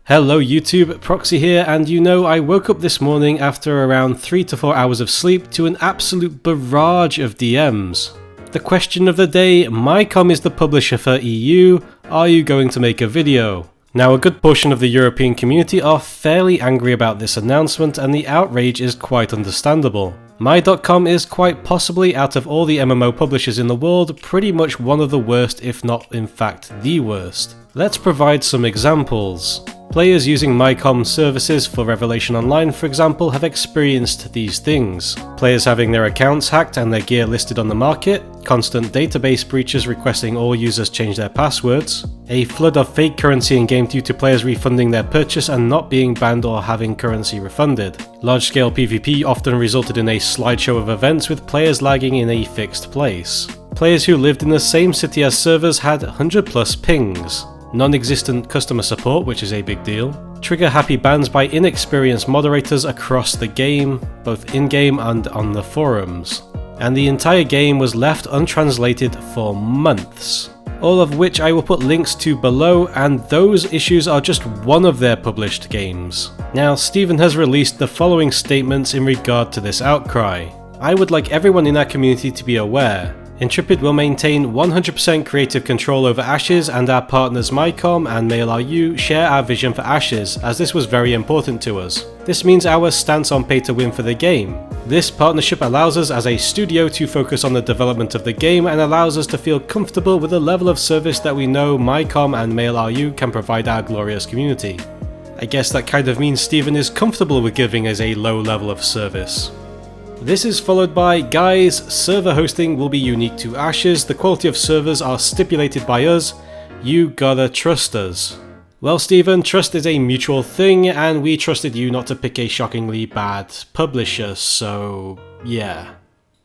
Hello YouTube, Proxy here, and you know I woke up this morning after around 3 to 4 hours of sleep to an absolute barrage of DMs. The question of the day: MyCom is the publisher for EU, are you going to make a video? Now, a good portion of the European community are fairly angry about this announcement, and the outrage is quite understandable. My.com is quite possibly, out of all the MMO publishers in the world, pretty much one of the worst, if not in fact the worst. Let's provide some examples. Players using MyCom services for Revelation Online, for example, have experienced these things. Players having their accounts hacked and their gear listed on the market, constant database breaches requesting all users change their passwords, a flood of fake currency in-game due to players refunding their purchase and not being banned or having currency refunded. Large-scale PvP often resulted in a slideshow of events with players lagging in a fixed place. Players who lived in the same city as servers had 100+ pings. Non-existent customer support, which is a big deal. Trigger-happy bans by inexperienced moderators across the game, both in-game and on the forums. And the entire game was left untranslated for months. All of which I will put links to below, and those issues are just one of their published games. Now, Steven has released the following statements in regard to this outcry. I would like everyone in our community to be aware. Intrepid will maintain 100% creative control over Ashes, and our partners MyCom and MailRU share our vision for Ashes, as this was very important to us. This means our stance on pay to win for the game. This partnership allows us as a studio to focus on the development of the game and allows us to feel comfortable with the level of service that we know MyCom and MailRU can provide our glorious community. I guess that kind of means Steven is comfortable with giving us a low level of service. This is followed by, guys, server hosting will be unique to Ashes, the quality of servers are stipulated by us, you gotta trust us. Well Steven, trust is a mutual thing, and we trusted you not to pick a shockingly bad publisher, so yeah.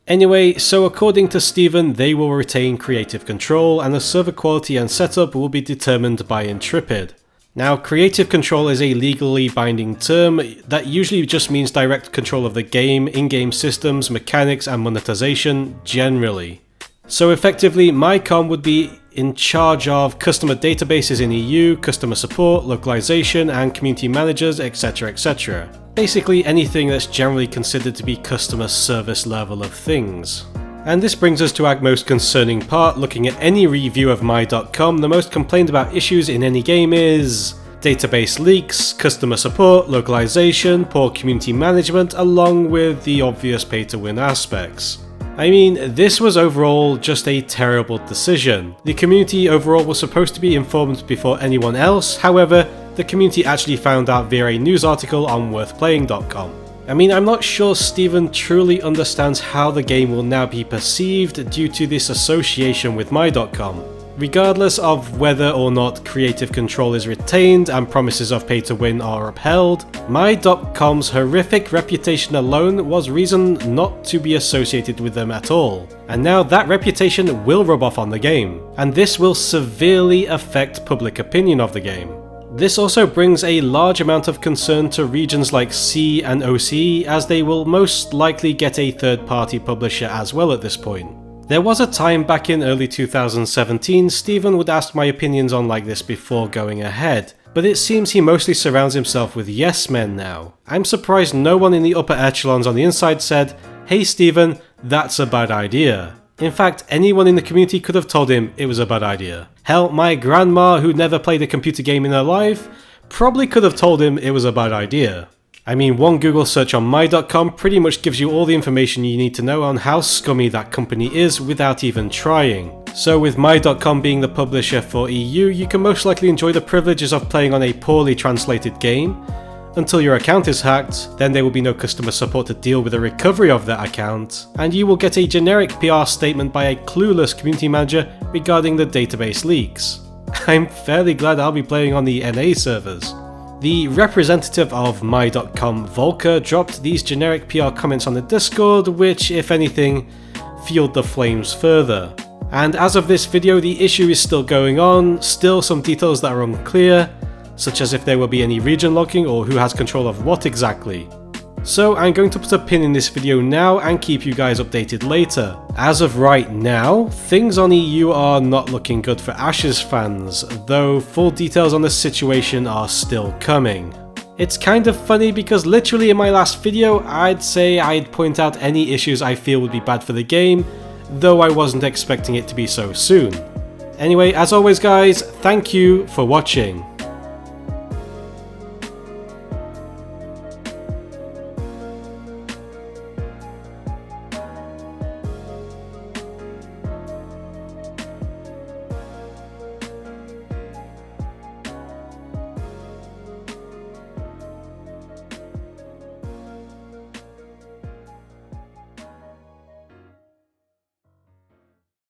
Anyway, so according to Steven, they will retain creative control, and the server quality and setup will be determined by Intrepid. Now, creative control is a legally binding term that usually just means direct control of the game, in-game systems, mechanics and monetization generally. So effectively, MyCom would be in charge of customer databases in EU, customer support, localization and community managers, etc, etc. Basically anything that's generally considered to be customer service level of things. And this brings us to our most concerning part. Looking at any review of My.com, the most complained about issues in any game is database leaks, customer support, localization, poor community management, along with the obvious pay-to-win aspects. I mean, this was overall just a terrible decision. The community overall was supposed to be informed before anyone else, however, the community actually found out via a news article on worthplaying.com. I mean, I'm not sure Steven truly understands how the game will now be perceived due to this association with My.com. Regardless of whether or not creative control is retained and promises of pay to win are upheld, My.com's horrific reputation alone was reason not to be associated with them at all. And now that reputation will rub off on the game, and this will severely affect public opinion of the game. This also brings a large amount of concern to regions like C and OCE, as they will most likely get a third-party publisher as well at this point. There was a time back in early 2017 Steven would ask my opinions on like this before going ahead, but it seems he mostly surrounds himself with yes men now. I'm surprised no one in the upper echelons on the inside said, "Hey Steven, that's a bad idea." In fact, anyone in the community could have told him it was a bad idea. Hell, my grandma, who never played a computer game in her life, probably could have told him it was a bad idea. I mean, one Google search on My.com pretty much gives you all the information you need to know on how scummy that company is without even trying. So with My.com being the publisher for EU, you can most likely enjoy the privileges of playing on a poorly translated game, until your account is hacked, then there will be no customer support to deal with the recovery of that account, and you will get a generic PR statement by a clueless community manager regarding the database leaks. I'm fairly glad I'll be playing on the NA servers. The representative of My.com, Volker, dropped these generic PR comments on the Discord, which, if anything, fueled the flames further. And as of this video, the issue is still going on, still some details that are unclear, such as if there will be any region locking or who has control of what exactly. So I'm going to put a pin in this video now and keep you guys updated later. As of right now, things on EU are not looking good for Ashes fans, though full details on the situation are still coming. It's kind of funny because literally in my last video I'd say I'd point out any issues I feel would be bad for the game, though I wasn't expecting it to be so soon. Anyway, as always guys, thank you for watching.